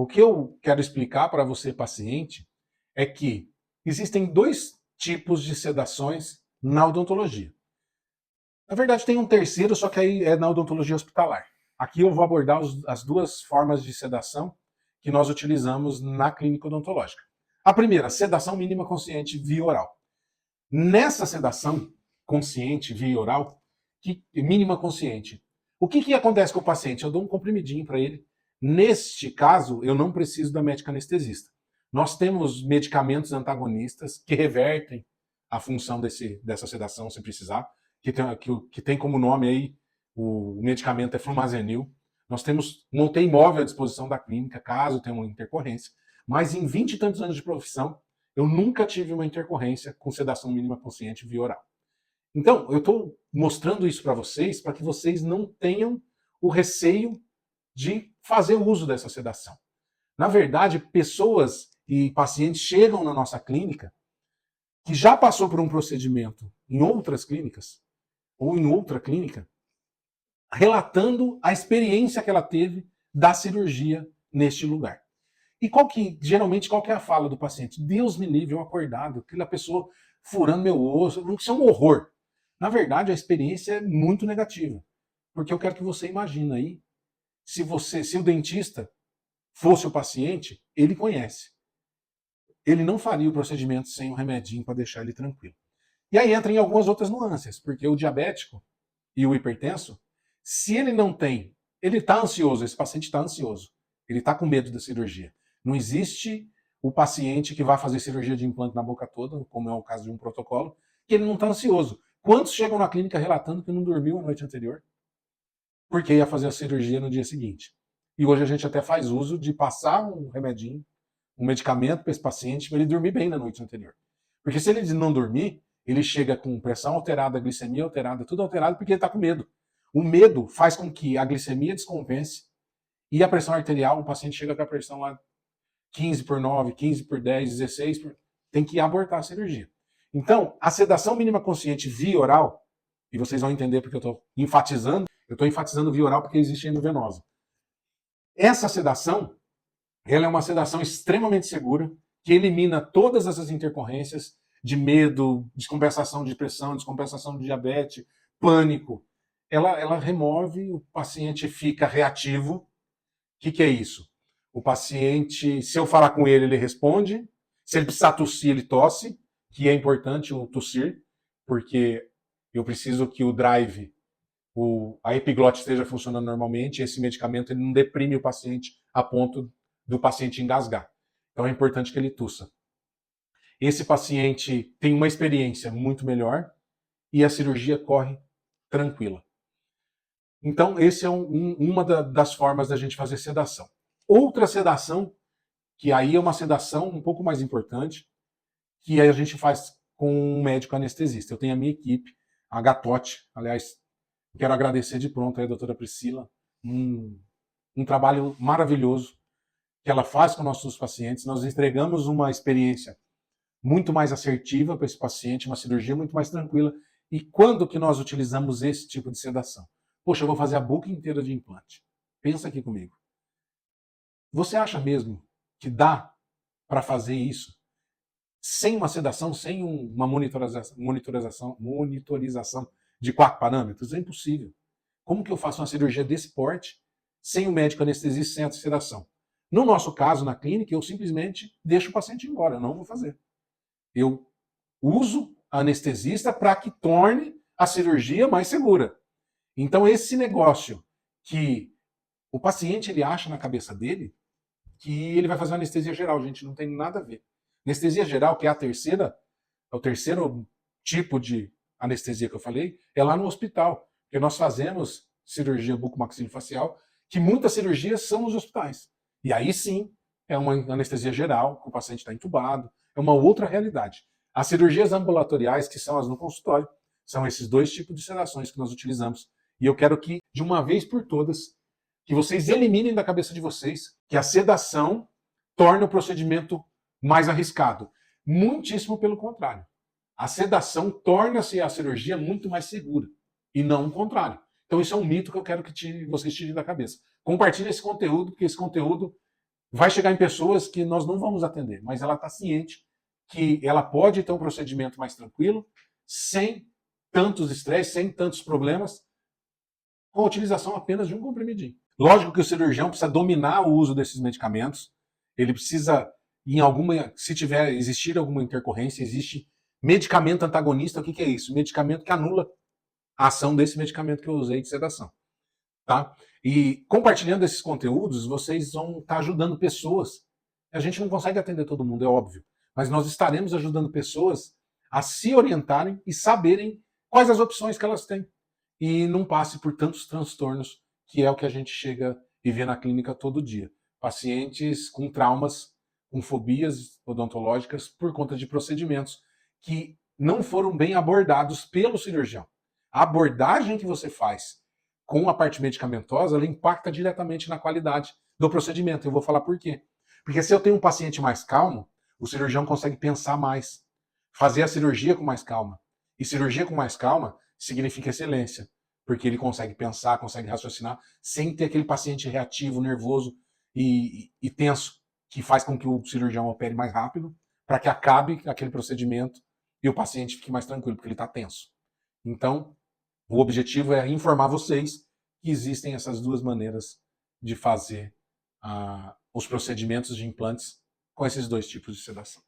O que eu quero explicar para você, paciente, é que existem dois tipos de sedações na odontologia. Na verdade, tem um terceiro, só que aí é na odontologia hospitalar. Aqui eu vou abordar as duas formas de sedação que nós utilizamos na clínica odontológica. A primeira, sedação mínima consciente via oral. Nessa sedação consciente via oral, mínima consciente, o que acontece com o paciente? Eu dou um comprimidinho para ele. Neste caso, eu não preciso da médica anestesista. Nós temos medicamentos antagonistas que revertem a função dessa sedação, se precisar, que tem como nome aí, o medicamento é flumazenil. Nós temos um UTI móvel à disposição da clínica, caso tenha uma intercorrência. Mas em 20 e tantos anos de profissão, eu nunca tive uma intercorrência com sedação mínima consciente via oral. Então, eu estou mostrando isso para que vocês não tenham o receio de fazer uso dessa sedação. Na verdade, pessoas e pacientes chegam na nossa clínica que já passou por um procedimento em outras clínicas ou em outra clínica, relatando a experiência que ela teve da cirurgia neste lugar. E geralmente, qual que é a fala do paciente? Deus me livre, eu acordado, aquela pessoa furando meu osso, isso é um horror. Na verdade, a experiência é muito negativa. Porque eu quero que você imagine aí, se o dentista fosse o paciente, ele conhece. Ele não faria o procedimento sem um remedinho para deixar ele tranquilo. E aí entra em algumas outras nuances, porque o diabético e o hipertenso, se ele não tem, ele está ansioso, esse paciente está ansioso, ele está com medo da cirurgia. Não existe o paciente que vai fazer cirurgia de implante na boca toda, como é o caso de um protocolo, que ele não está ansioso. Quantos chegam na clínica relatando que não dormiu a noite anterior? Porque ia fazer a cirurgia no dia seguinte. E hoje a gente até faz uso de passar um remedinho, um medicamento para esse paciente, para ele dormir bem na noite anterior. Porque se ele não dormir, ele chega com pressão alterada, glicemia alterada, tudo alterado, porque ele está com medo. O medo faz com que a glicemia descompense e a pressão arterial, o paciente chega com a pressão lá 15/9, 15/10, 16, tem que abortar a cirurgia. Então, a sedação mínima consciente via oral, e vocês vão entender porque eu estou enfatizando via oral porque existe endovenosa. Essa sedação, ela é uma sedação extremamente segura, que elimina todas essas intercorrências de medo, descompensação de pressão, descompensação de diabetes, pânico. Ela remove, o paciente fica reativo. O que é isso? O paciente, se eu falar com ele, ele responde. Se ele precisar tossir, ele tosse, que é importante o tossir, porque eu preciso que o drive, a epiglote esteja funcionando normalmente. Esse medicamento ele não deprime o paciente a ponto do paciente engasgar. Então é importante que ele tussa. Esse paciente tem uma experiência muito melhor e a cirurgia corre tranquila. Então, esse é uma das formas da gente fazer sedação. Outra sedação, que aí é uma sedação um pouco mais importante, que aí a gente faz com um médico anestesista. Eu tenho a minha equipe, a Gatote, aliás, quero agradecer de pronto a doutora Priscila, um trabalho maravilhoso que ela faz com nossos pacientes. Nós entregamos uma experiência muito mais assertiva para esse paciente, uma cirurgia muito mais tranquila. E quando que nós utilizamos esse tipo de sedação? Poxa, eu vou fazer a boca inteira de implante. Pensa aqui comigo. Você acha mesmo que dá para fazer isso sem uma sedação, sem uma monitorização de 4 parâmetros? É impossível. Como que eu faço uma cirurgia desse porte sem o médico anestesista, sem a sedação? No nosso caso, na clínica, eu simplesmente deixo o paciente embora, eu não vou fazer. Eu uso a anestesista para que torne a cirurgia mais segura. Então, esse negócio que o paciente ele acha na cabeça dele que ele vai fazer uma anestesia geral, gente, não tem nada a ver. Anestesia geral, que é o terceiro tipo de anestesia que eu falei, é lá no hospital. Porque nós fazemos cirurgia bucomaxilofacial, que muitas cirurgias são nos hospitais. E aí sim, é uma anestesia geral, que o paciente está entubado, é uma outra realidade. As cirurgias ambulatoriais, que são as no consultório, são esses dois tipos de sedações que nós utilizamos. E eu quero que, de uma vez por todas, que vocês eliminem da cabeça de vocês que a sedação torna o procedimento mais arriscado. Muitíssimo pelo contrário. A sedação torna-se a cirurgia muito mais segura e não o contrário. Então isso é um mito que eu quero que vocês tirem da cabeça. Compartilhe esse conteúdo, porque esse conteúdo vai chegar em pessoas que nós não vamos atender, mas ela está ciente que ela pode ter um procedimento mais tranquilo, sem tantos estresses, sem tantos problemas, com a utilização apenas de um comprimidinho. Lógico que o cirurgião precisa dominar o uso desses medicamentos, ele precisa, se tiver, existir alguma intercorrência, existe medicamento antagonista. O que é isso? Medicamento que anula a ação desse medicamento que eu usei de sedação. Tá? E compartilhando esses conteúdos, vocês vão estar ajudando pessoas. A gente não consegue atender todo mundo, é óbvio, mas nós estaremos ajudando pessoas a se orientarem e saberem quais as opções que elas têm. E não passe por tantos transtornos, que é o que a gente chega e vê na clínica todo dia. Pacientes com traumas, com fobias odontológicas por conta de procedimentos que não foram bem abordados pelo cirurgião. A abordagem que você faz com a parte medicamentosa, ela impacta diretamente na qualidade do procedimento. Eu vou falar por quê. Porque se eu tenho um paciente mais calmo, o cirurgião consegue pensar mais, fazer a cirurgia com mais calma. E cirurgia com mais calma significa excelência, porque ele consegue pensar, consegue raciocinar, sem ter aquele paciente reativo, nervoso e tenso, que faz com que o cirurgião opere mais rápido, para que acabe aquele procedimento e o paciente fique mais tranquilo, porque ele está tenso. Então, o objetivo é informar vocês que existem essas duas maneiras de fazer os procedimentos de implantes com esses dois tipos de sedação.